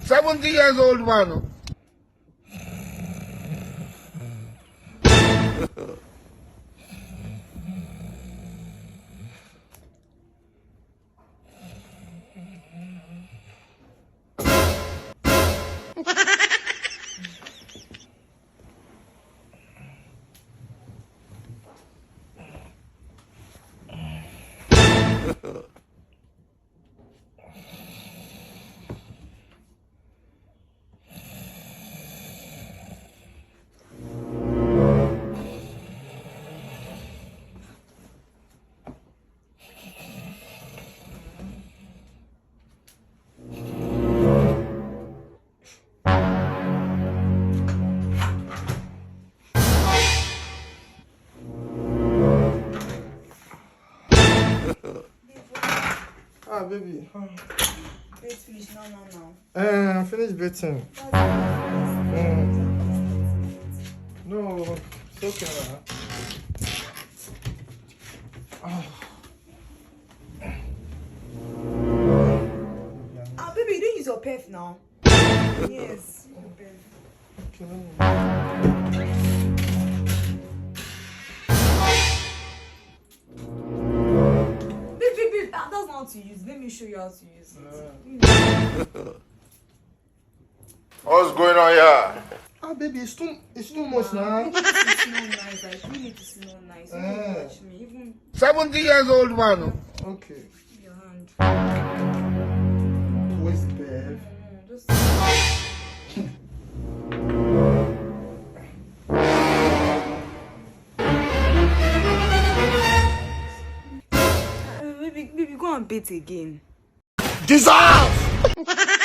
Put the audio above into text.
70 years old man. Ah, baby. Wait, finish. No. Finish bathing. No, it's okay. Ah, baby, you don't use your perf now. Yes, your perf. Baby, that's not how to use. Let me show you how to use it. What's going on here? Ah, baby, it's too much now. You need to smell nice. Like, you need to smell nice. You don't touch me. Even 70 years old man. Okay. your hand. Where's the babe? No, just... baby, go and bathe again. Dissolve!